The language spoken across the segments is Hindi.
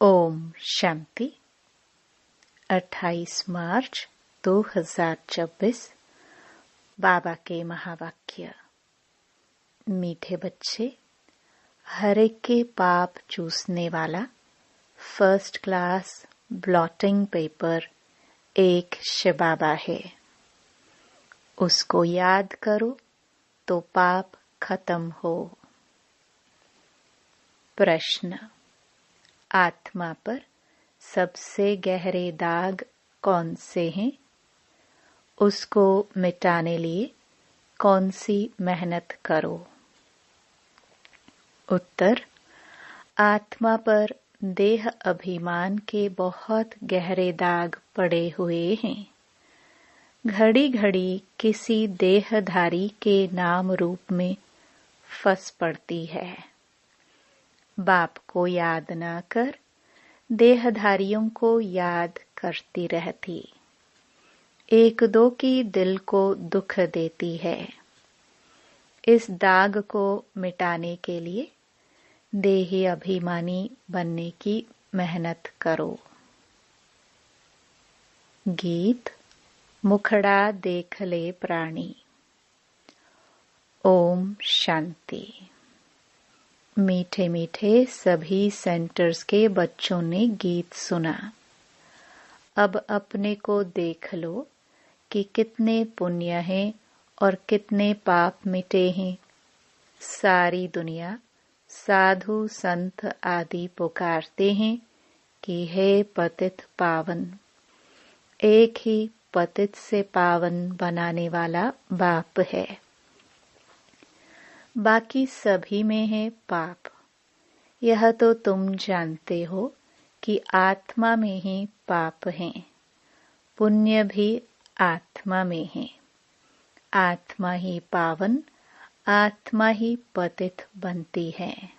ओम शांति। 28 मार्च 2024। बाबा के महावाक्य। मीठे बच्चे, हर एक के पाप चूसने वाला फर्स्ट क्लास ब्लॉटिंग पेपर एक शिव बाबा है। उसको याद करो तो पाप खत्म हो। प्रश्न। आत्मा पर सबसे गहरे दाग कौन से हैं? उसको मिटाने लिए कौन सी मेहनत करो? उत्तर। आत्मा पर देह अभिमान के बहुत गहरे दाग पड़े हुए हैं। घड़ी घड़ी किसी देहधारी के नाम रूप में फंस पड़ती है। बाप को याद न कर देहधारियों को याद करती रहती। एक दो की दिल को दुख देती है। इस दाग को मिटाने के लिए देही अभिमानी बनने की मेहनत करो। गीत। मुखड़ा देख ले प्राणी। ओम शांति। मीठे मीठे सभी सेंटर्स के बच्चों ने गीत सुना। अब अपने को देख लो कि कितने पुण्य हैं और कितने पाप मिटे हैं। सारी दुनिया साधु संत आदि पुकारते हैं कि हे पतित पावन। एक ही पतित से पावन बनाने वाला बाप है। बाकी सभी में है पाप। यह तो तुम जानते हो कि आत्मा में ही पाप हैं। पुण्य भी आत्मा में है। आत्मा ही पावन, आत्मा ही पतित बनती है।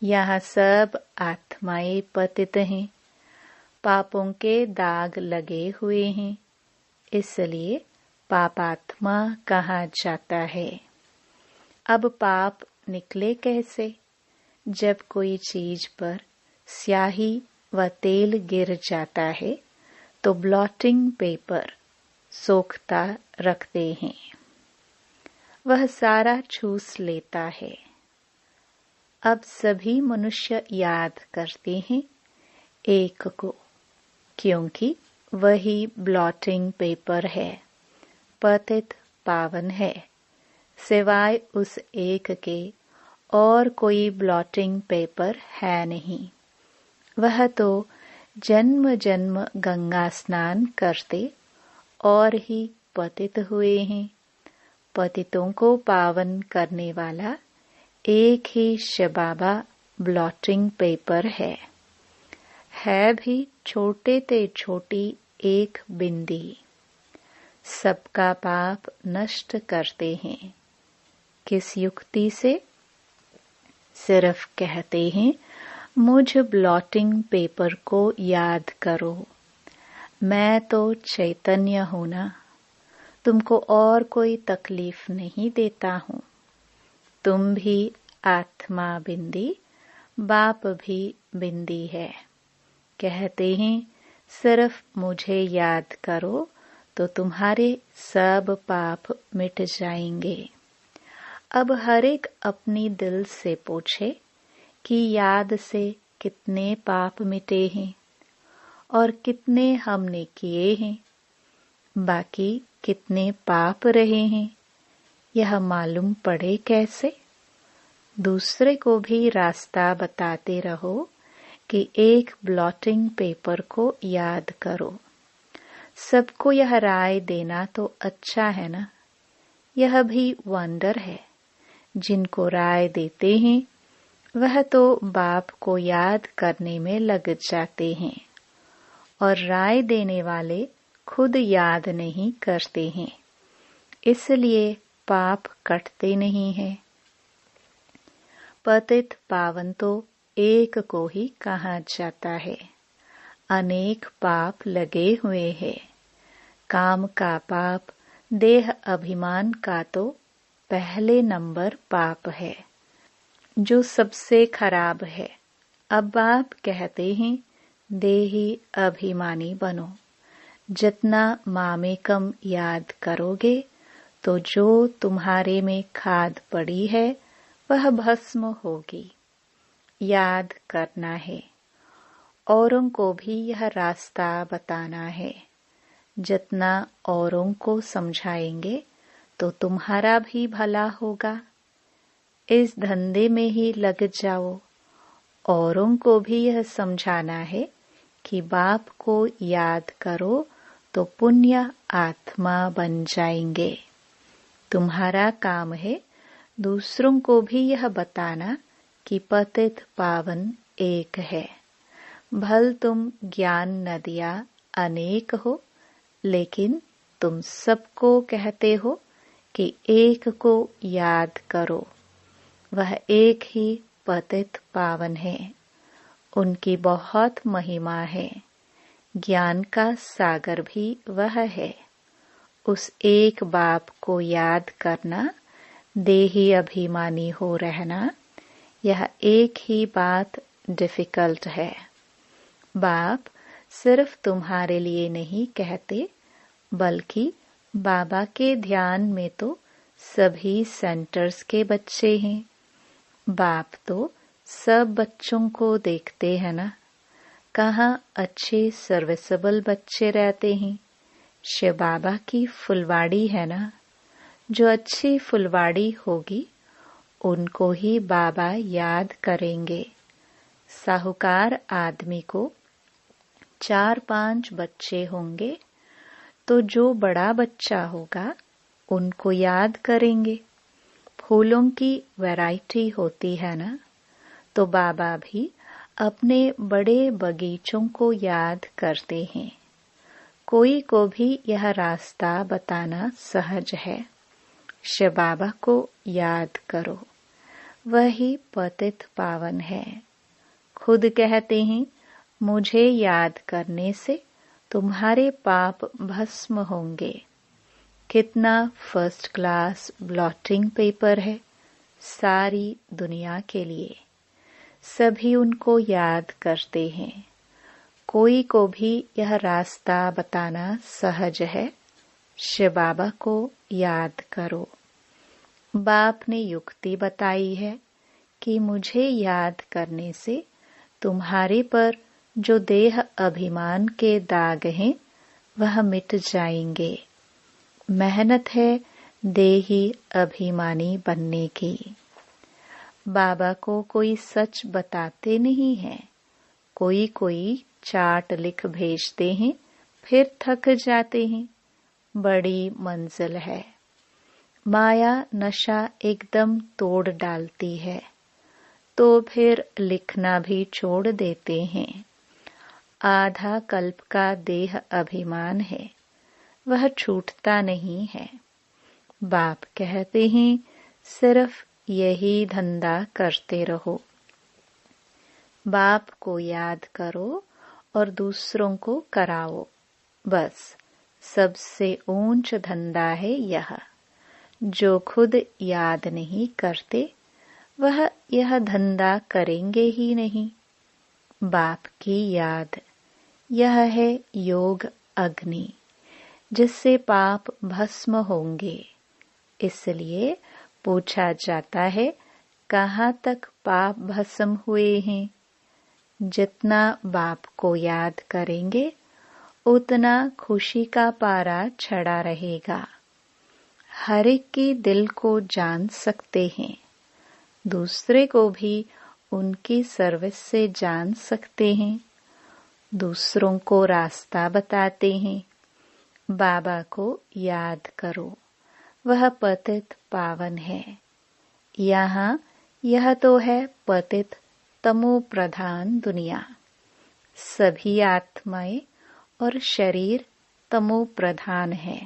यहाँ सब आत्माएं पतित हैं। पापों के दाग लगे हुए हैं, इसलिए पापात्मा कहा जाता है। अब पाप निकले कैसे? जब कोई चीज पर स्याही व तेल गिर जाता है तो ब्लॉटिंग पेपर सोखता रखते हैं। वह सारा चूस लेता है। अब सभी मनुष्य याद करते हैं एक को, क्योंकि वही ब्लॉटिंग पेपर है, पतित पावन है। सिवाय उस एक के और कोई ब्लॉटिंग पेपर है नहीं। वह तो जन्म जन्म गंगा स्नान करते और ही पतित हुए हैं। पतितों को पावन करने वाला एक ही शिव बाबा ब्लॉटिंग पेपर है भी छोटे ते छोटी एक बिंदी। सबका पाप नष्ट करते हैं। किस युक्ति से? सिर्फ कहते हैं मुझ ब्लॉटिंग पेपर को याद करो। मैं तो चैतन्य हूं ना, तुमको और कोई तकलीफ नहीं देता हूं। तुम भी आत्मा बिंदी, बाप भी बिंदी है। कहते हैं सिर्फ मुझे याद करो तो तुम्हारे सब पाप मिट जाएंगे। अब हर एक अपनी दिल से पूछे कि याद से कितने पाप मिटे हैं और कितने हमने किए हैं, बाकी कितने पाप रहे हैं। यह मालूम पड़े कैसे? दूसरे को भी रास्ता बताते रहो कि एक ब्लॉटिंग पेपर को याद करो। सबको यह राय देना तो अच्छा है ना। यह भी वंडर है। जिनको राय देते हैं वह तो बाप को याद करने में लग जाते हैं और राय देने वाले खुद याद नहीं करते हैं, इसलिए पाप कटते नहीं हैं। पतित पावन तो एक को ही कहा जाता है। अनेक पाप लगे हुए हैं। काम का पाप, देह अभिमान का तो पहले नंबर पाप है, जो सबसे खराब है। अब आप कहते हैं देही अभिमानी बनो। जितना मामेकम याद करोगे तो जो तुम्हारे में खाद पड़ी है वह भस्म होगी। याद करना है, औरों को भी यह रास्ता बताना है। जितना औरों को समझाएंगे तो तुम्हारा भी भला होगा। इस धंधे में ही लग जाओ। औरों को भी यह समझाना है कि बाप को याद करो तो पुण्य आत्मा बन जाएंगे। तुम्हारा काम है दूसरों को भी यह बताना कि पतित पावन एक है। भल तुम ज्ञान नदियाँ अनेक हो, लेकिन तुम सबको कहते हो कि एक को याद करो। वह एक ही पतित पावन है। उनकी बहुत महिमा है। ज्ञान का सागर भी वह है। उस एक बाप को याद करना, देही अभिमानी हो रहना, यह एक ही बात डिफिकल्ट है। बाप सिर्फ तुम्हारे लिए नहीं कहते, बल्कि बाबा के ध्यान में तो सभी सेंटर्स के बच्चे हैं। बाप तो सब बच्चों को देखते हैं ना। कहाँ अच्छे सर्विसेबल बच्चे रहते हैं। शिव बाबा की फुलवाड़ी है ना। जो अच्छी फुलवाड़ी होगी उनको ही बाबा याद करेंगे। साहूकार आदमी को 4-5 बच्चे होंगे तो जो बड़ा बच्चा होगा उनको याद करेंगे। फूलों की वैरायटी होती है ना, तो बाबा भी अपने बड़े बगीचों को याद करते हैं। कोई को भी यह रास्ता बताना सहज है। शिव बाबा को याद करो, वही पतित पावन है। खुद कहते हैं मुझे याद करने से तुम्हारे पाप भस्म होंगे। कितना फर्स्ट क्लास ब्लॉटिंग पेपर है सारी दुनिया के लिए। सभी उनको याद करते हैं। कोई को भी यह रास्ता बताना सहज है। शिव बाबा को याद करो। बाप ने युक्ति बताई है कि मुझे याद करने से तुम्हारे पर जो देह अभिमान के दाग हैं वह मिट जाएंगे। मेहनत है देही अभिमानी बनने की। बाबा को कोई सच बताते नहीं है। कोई कोई चार्ट लिख भेजते हैं, फिर थक जाते हैं। बड़ी मंजिल है। माया नशा एकदम तोड़ डालती है, तो फिर लिखना भी छोड़ देते हैं। आधा कल्प का देह अभिमान है, वह छूटता नहीं है। बाप कहते हैं सिर्फ यही धंधा करते रहो। बाप को याद करो और दूसरों को कराओ। बस सबसे ऊंच धंधा है यह। जो खुद याद नहीं करते वह यह धंधा करेंगे ही नहीं। बाप की याद, यह है योग अग्नि, जिससे पाप भस्म होंगे। इसलिए पूछा जाता है कहाँ तक पाप भस्म हुए हैं। जितना बाप को याद करेंगे उतना खुशी का पारा चढ़ा रहेगा। हर एक के दिल को जान सकते हैं। दूसरे को भी उनकी सर्विस से जान सकते हैं। दूसरों को रास्ता बताते हैं। बाबा को याद करो, वह पतित पावन है। यहाँ यह तो है पतित तमो प्रधान दुनिया। सभी आत्माएं और शरीर तमो प्रधान है।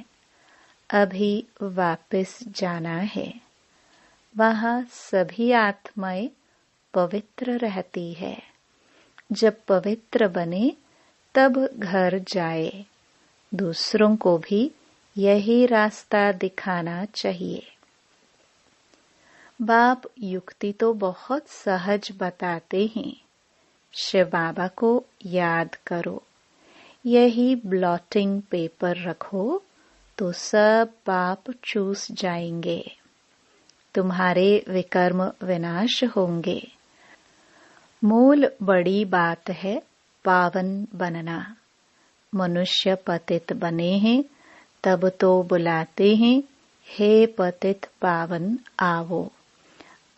अभी वापस जाना है। वहाँ सभी आत्माएं पवित्र रहती है। जब पवित्र बने तब घर जाए। दूसरों को भी यही रास्ता दिखाना चाहिए। बाप युक्ति तो बहुत सहज बताते हैं शिव बाबा को याद करो। यही ब्लॉटिंग पेपर रखो तो सब पाप चूस जाएंगे, तुम्हारे विकर्म विनाश होंगे। मूल बड़ी बात है पावन बनना। मनुष्य पतित बने हैं तब तो बुलाते हैं, हे पतित पावन आवो।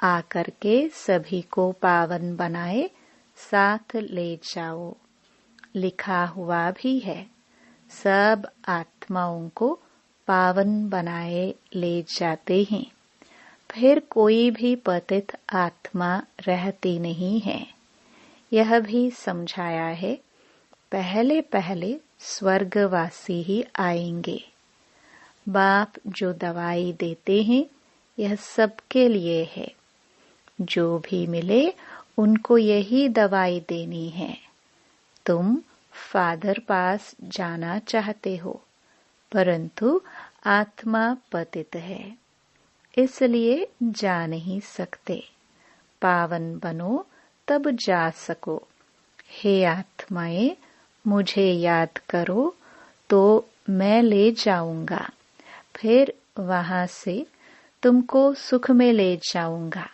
आकर के सभी को पावन बनाए साथ ले जाओ। लिखा हुआ भी है, सब आत्माओं को पावन बनाए ले जाते हैं। फिर कोई भी पतित आत्मा रहती नहीं है। यह भी समझाया है, पहले पहले स्वर्गवासी ही आएंगे। बाप जो दवाई देते हैं यह सबके लिए है। जो भी मिले उनको यही दवाई देनी है। तुम फादर पास जाना चाहते हो, परंतु आत्मा पतित है, इसलिए जा नहीं सकते। पावन बनो तब जा सको। हे आत्माएं, मुझे याद करो तो मैं ले जाऊंगा, फिर वहां से तुमको सुख में ले जाऊंगा।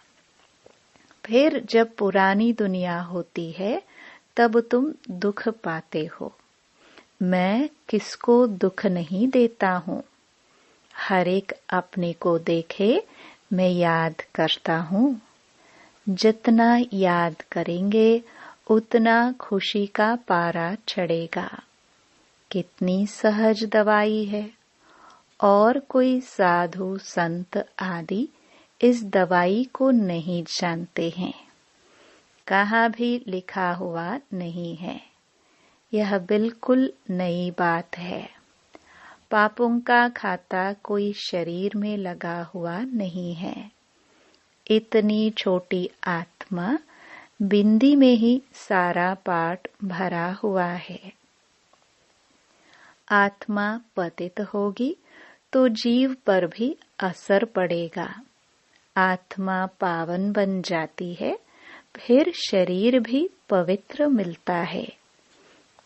फिर जब पुरानी दुनिया होती है तब तुम दुख पाते हो। मैं किसको दुख नहीं देता हूँ। हर एक अपने को देखे, मैं याद करता हूँ। जितना याद करेंगे उतना खुशी का पारा चढ़ेगा। कितनी सहज दवाई है। और कोई साधु संत आदि इस दवाई को नहीं जानते हैं। कहाँ भी लिखा हुआ नहीं है। यह बिल्कुल नई बात है। पापों का खाता कोई शरीर में लगा हुआ नहीं है। इतनी छोटी आत्मा बिंदी में ही सारा पाठ भरा हुआ है। आत्मा पतित होगी तो जीव पर भी असर पड़ेगा। आत्मा पावन बन जाती है, फिर शरीर भी पवित्र मिलता है।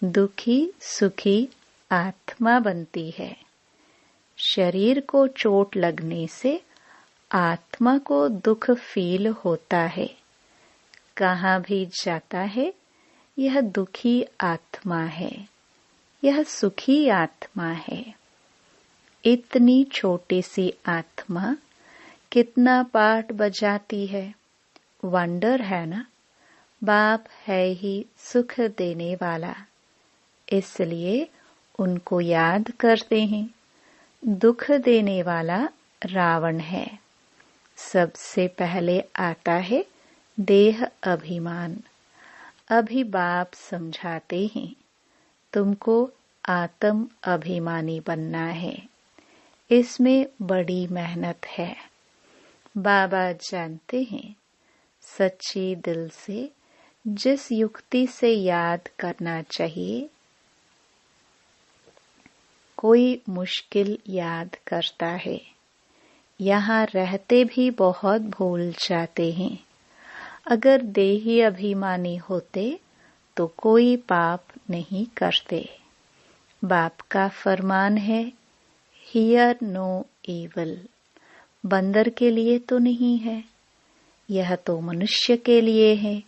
दुखी सुखी आत्मा बनती है। शरीर को चोट लगने से आत्मा को दुख फील होता है। कहाँ भी जाता है यह दुखी आत्मा है, यह सुखी आत्मा है। इतनी छोटी सी आत्मा कितना पाठ बजाती है। वंडर है ना। बाप है ही सुख देने वाला, इसलिए उनको याद करते हैं। दुख देने वाला रावण है। सबसे पहले आता है देह अभिमान। अभी बाप समझाते हैं, तुमको आत्म अभिमानी बनना है। इसमें बड़ी मेहनत है। बाबा जानते हैं, सच्ची दिल से जिस युक्ति से याद करना चाहिए। कोई मुश्किल याद करता है, यहाँ रहते भी बहुत भूल जाते हैं। अगर देही अभिमानी होते तो कोई पाप नहीं करते। बाप का फरमान है, हियर नो इविल। बंदर के लिए तो नहीं है, यह तो मनुष्य के लिए है।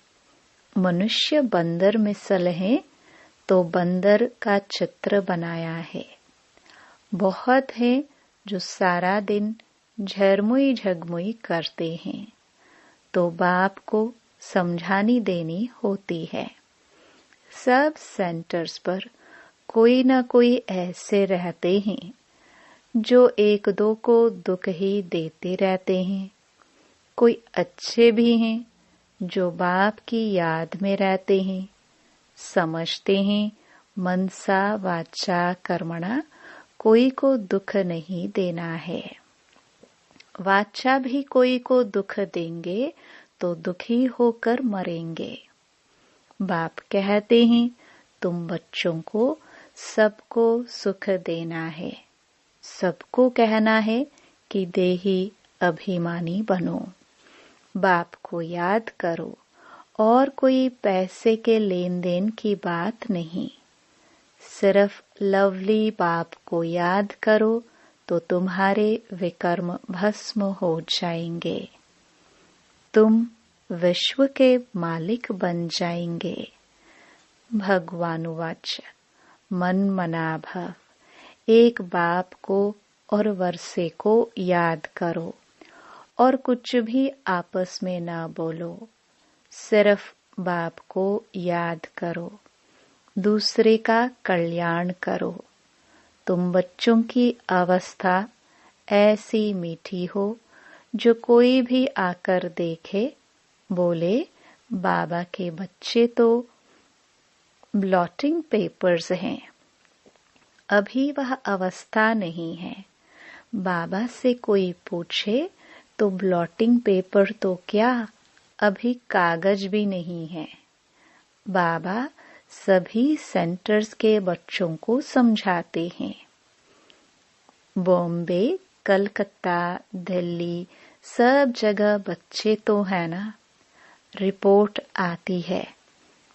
मनुष्य बंदर मिसल है तो बंदर का चित्र बनाया है। बहुत हैं जो सारा दिन झरमुई झगमुई करते हैं, तो बाप को समझानी देनी होती है। सब सेंटर्स पर कोई न कोई ऐसे रहते हैं जो एक दो को दुख ही देते रहते हैं। कोई अच्छे भी हैं जो बाप की याद में रहते हैं, समझते हैं मनसा वाचा कर्मणा कोई को दुख नहीं देना है। वाचा भी कोई को दुख देंगे तो दुखी होकर मरेंगे। बाप कहते हैं, तुम बच्चों को सबको सुख देना है। सबको कहना है कि देही अभिमानी बनो। बाप को याद करो और कोई पैसे के लेन देन की बात नहीं। सिर्फ लवली बाप को याद करो तो तुम्हारे विकर्म भस्म हो जाएंगे। तुम विश्व के मालिक बन जाएंगे। भगवानुवाच मन मना भव। एक बाप को और वर्षे को याद करो और कुछ भी आपस में ना बोलो। सिर्फ बाप को याद करो, दूसरे का कल्याण करो। तुम बच्चों की अवस्था ऐसी मीठी हो जो कोई भी आकर देखे बोले बाबा के बच्चे तो ब्लॉटिंग पेपर्स हैं। अभी वह अवस्था नहीं है। बाबा से कोई पूछे तो ब्लॉटिंग पेपर तो क्या, अभी कागज भी नहीं है। बाबा सभी सेंटर्स के बच्चों को समझाते हैं। बॉम्बे, कलकत्ता, दिल्ली सब जगह बच्चे तो है ना। रिपोर्ट आती है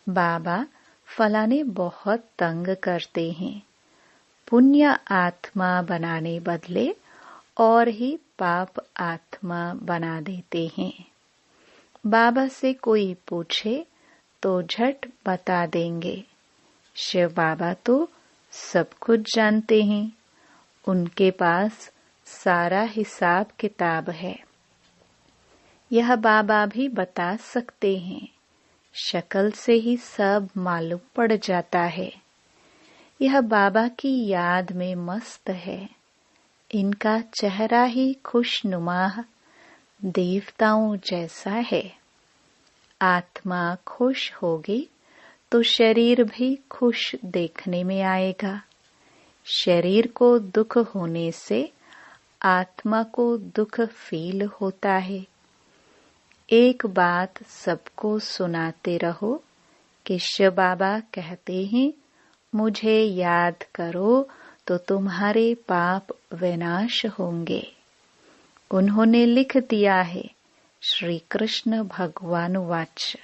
बाबा फलाने बहुत तंग करते हैं। पुण्य आत्मा बनाने बदले और ही पाप आत्मा बना देते हैं। बाबा से कोई पूछे तो झट बता देंगे। शिव बाबा तो सब कुछ जानते हैं। उनके पास सारा हिसाब किताब है। यह बाबा भी बता सकते हैं। शक्ल से ही सब मालूम पड़ जाता है। यह बाबा की याद में मस्त है। इनका चेहरा ही खुशनुमा देवताओं जैसा है। आत्मा खुश होगी तो शरीर भी खुश देखने में आएगा। शरीर को दुख होने से आत्मा को दुख फील होता है। एक बात सबको सुनाते रहो कि शिव बाबा कहते हैं मुझे याद करो तो तुम्हारे पाप विनाश होंगे। उन्होंने लिख दिया है श्री कृष्ण भगवान वाच।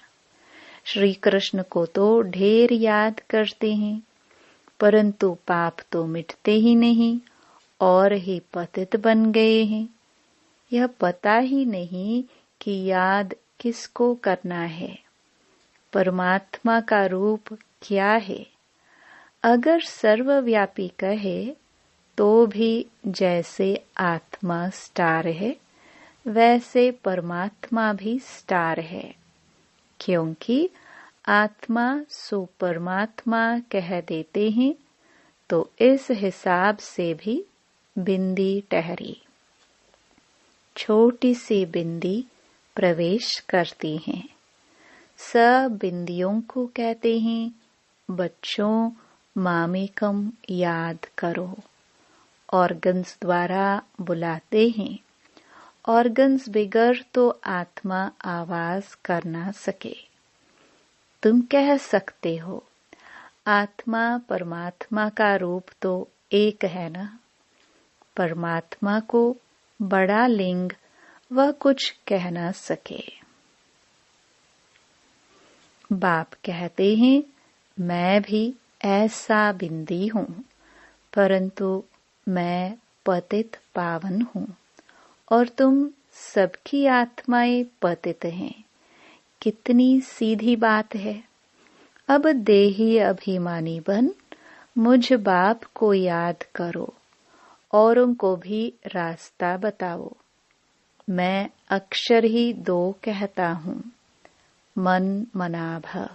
श्री कृष्ण को तो ढेर याद करते हैं परंतु पाप तो मिटते ही नहीं और ही पतित बन गए हैं। यह पता ही नहीं कि याद किसको करना है, परमात्मा का रूप क्या है। अगर सर्वव्यापी कहे तो भी जैसे आत्मा स्टार है वैसे परमात्मा भी स्टार है, क्योंकि आत्मा सो परमात्मा कह देते हैं तो इस हिसाब से भी बिंदी ठहरी। छोटी सी बिंदी प्रवेश करती हैं। सब बिंदियों को कहते हैं बच्चों मामेकम याद करो। ऑर्गन्स द्वारा बुलाते हैं। ऑर्गन्स बिगर तो आत्मा आवाज कर ना सके। तुम कह सकते हो आत्मा परमात्मा का रूप तो एक है ना। परमात्मा को बड़ा लिंग वह कुछ कह ना सके। बाप कहते हैं मैं भी ऐसा बिंदी हूँ परंतु मैं पतित पावन हूँ और तुम सबकी आत्माएं पतित हैं। कितनी सीधी बात है। अब देही अभिमानी बन मुझ बाप को याद करो और उनको भी रास्ता बताओ। मैं अक्षर ही 2 कहता हूँ, मन मना भव।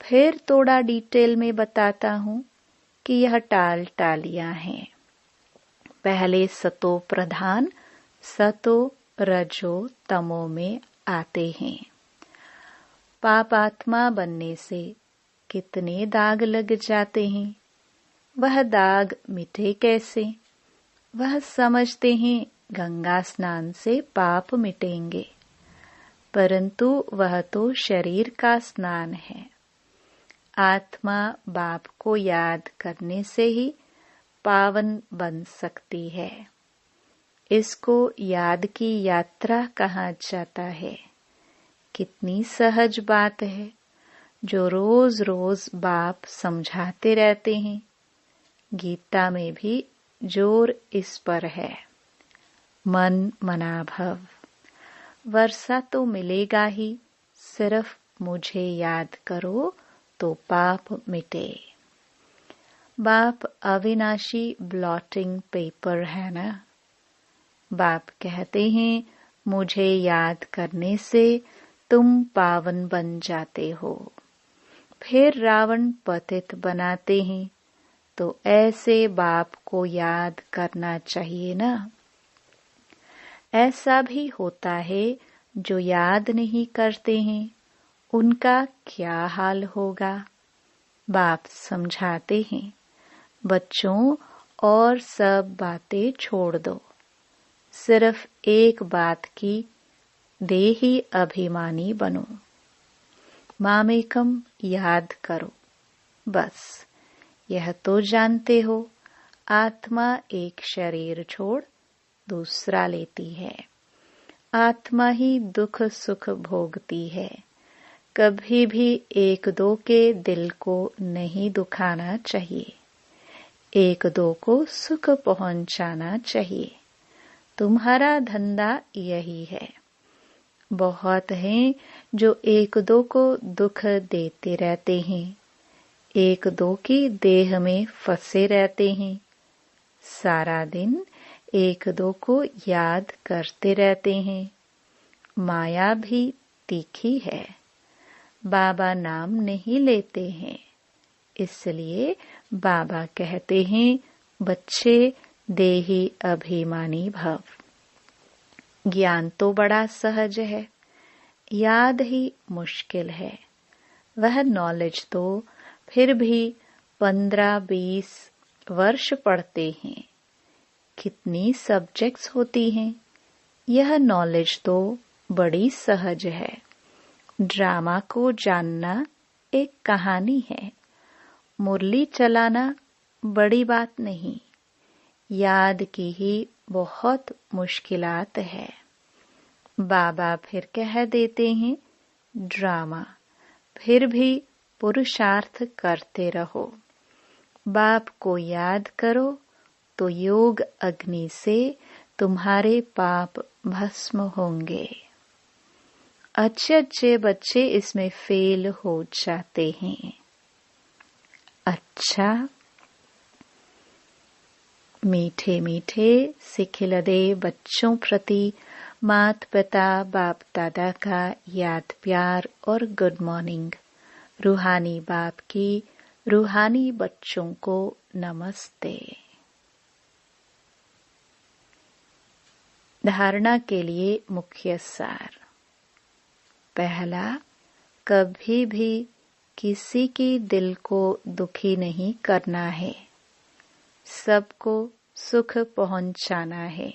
फिर थोड़ा डिटेल में बताता हूँ कि यह टाल टालियां हैं। पहले सतो प्रधान सतो रजो तमो में आते हैं। पाप आत्मा बनने से कितने दाग लग जाते हैं। वह दाग मिटे कैसे। वह समझते हैं गंगा स्नान से पाप मिटेंगे परंतु वह तो शरीर का स्नान है। आत्मा बाप को याद करने से ही पावन बन सकती है। इसको याद की यात्रा कहा जाता है। कितनी सहज बात है जो रोज रोज बाप समझाते रहते हैं। गीता में भी जोर इस पर है, मन मना भव। वर्षा तो मिलेगा ही, सिर्फ मुझे याद करो तो पाप मिटे। बाप अविनाशी ब्लॉटिंग पेपर है ना। बाप कहते हैं मुझे याद करने से तुम पावन बन जाते हो। फिर रावण पतित बनाते हैं, तो ऐसे बाप को याद करना चाहिए ना। ऐसा भी होता है जो याद नहीं करते हैं, उनका क्या हाल होगा। बाप समझाते हैं, बच्चों और सब बातें छोड़ दो, सिर्फ एक बात की देही अभिमानी बनो। मामेकम याद करो, बस यह तो जानते हो आत्मा एक शरीर छोड़ दूसरा लेती है। आत्मा ही दुख सुख भोगती है। कभी भी एक दो के दिल को नहीं दुखाना चाहिए, एक दो को सुख पहुंचाना चाहिए। तुम्हारा धंधा यही है। बहुत हैं जो एक दो को दुख देते रहते हैं, एक दो की देह में फंसे रहते हैं। सारा दिन एक दो को याद करते रहते हैं। माया भी तीखी है। बाबा नाम नहीं लेते हैं, इसलिए बाबा कहते हैं बच्चे देही अभिमानी भव। ज्ञान तो बड़ा सहज है, याद ही मुश्किल है। वह नॉलेज तो फिर भी 15-20 वर्ष पढ़ते हैं। कितनी सब्जेक्ट्स होती हैं। यह नॉलेज तो बड़ी सहज है। ड्रामा को जानना एक कहानी है। मुरली चलाना बड़ी बात नहीं, याद की ही बहुत मुश्किलात है। बाबा फिर कह देते हैं ड्रामा, फिर भी पुरुषार्थ करते रहो। बाप को याद करो तो योग अग्नि से तुम्हारे पाप भस्म होंगे। अच्छे अच्छे बच्चे इसमें फेल हो जाते हैं। अच्छा, मीठे मीठे सिखिलदे बच्चों प्रति माता पिता बाप दादा का याद प्यार और गुड मॉर्निंग। रूहानी बाप की रूहानी बच्चों को नमस्ते। धारणा के लिए मुख्य सार। पहला, कभी भी किसी की दिल को दुखी नहीं करना है, सबको सुख पहुंचाना है।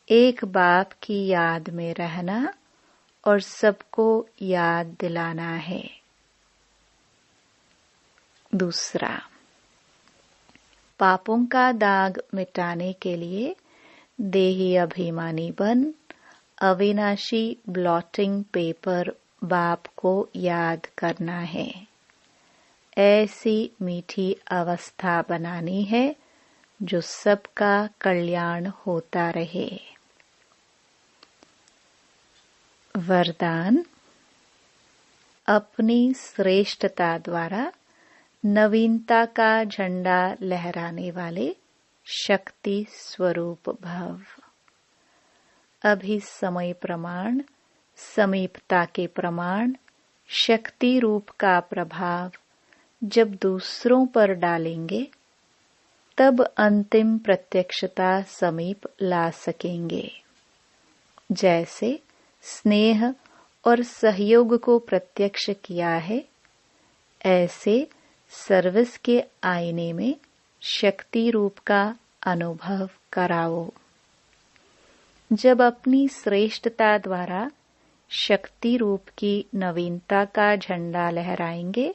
एक बाप की याद में रहना और सबको याद दिलाना है। दूसरा, पापों का दाग मिटाने के लिए देही अभिमानी बन अविनाशी ब्लॉटिंग पेपर बाप को याद करना है। ऐसी मीठी अवस्था बनानी है जो सबका कल्याण होता रहे। वरदान, अपनी श्रेष्ठता द्वारा नवीनता का झंडा लहराने वाले शक्ति स्वरूप भव। अभी समय प्रमाण, समीपता के प्रमाण, शक्ति रूप का प्रभाव जब दूसरों पर डालेंगे तब अंतिम प्रत्यक्षता समीप ला सकेंगे। जैसे स्नेह और सहयोग को प्रत्यक्ष किया है, ऐसे सर्विस के आईने में शक्ति रूप का अनुभव कराओ। जब अपनी श्रेष्ठता द्वारा शक्ति रूप की नवीनता का झंडा लहराएंगे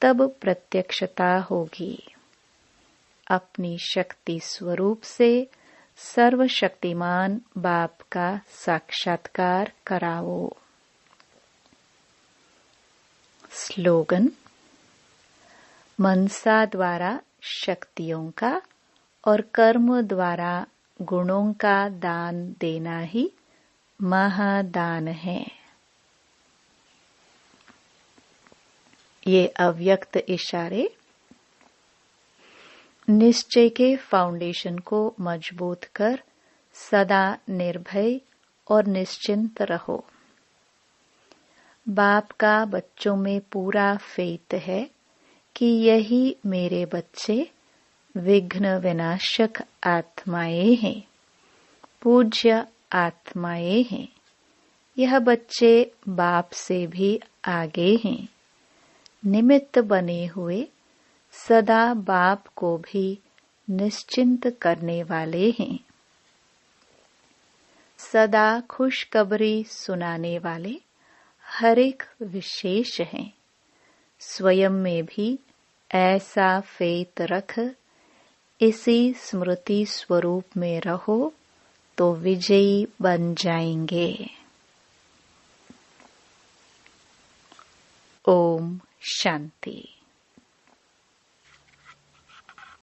तब प्रत्यक्षता होगी। अपनी शक्ति स्वरूप से सर्वशक्तिमान बाप का साक्षात्कार कराओ। स्लोगन: मनसा द्वारा शक्तियों का और कर्म द्वारा गुणों का दान देना ही महादान है। ये अव्यक्त इशारे निश्चय के फाउंडेशन को मजबूत कर सदा निर्भय और निश्चिंत रहो। बाप का बच्चों में पूरा फेथ है कि यही मेरे बच्चे विघ्न विनाशक आत्माएं हैं, पूज्य आत्माएं हैं। यह बच्चे बाप से भी आगे हैं, निमित्त बने हुए सदा बाप को भी निश्चिंत करने वाले हैं। सदा खुशखबरी सुनाने वाले हर एक विशेष हैं। स्वयं में भी ऐसा फेथ रख इसी स्मृति स्वरूप में रहो तो विजयी बन जाएंगे। ओम शांति।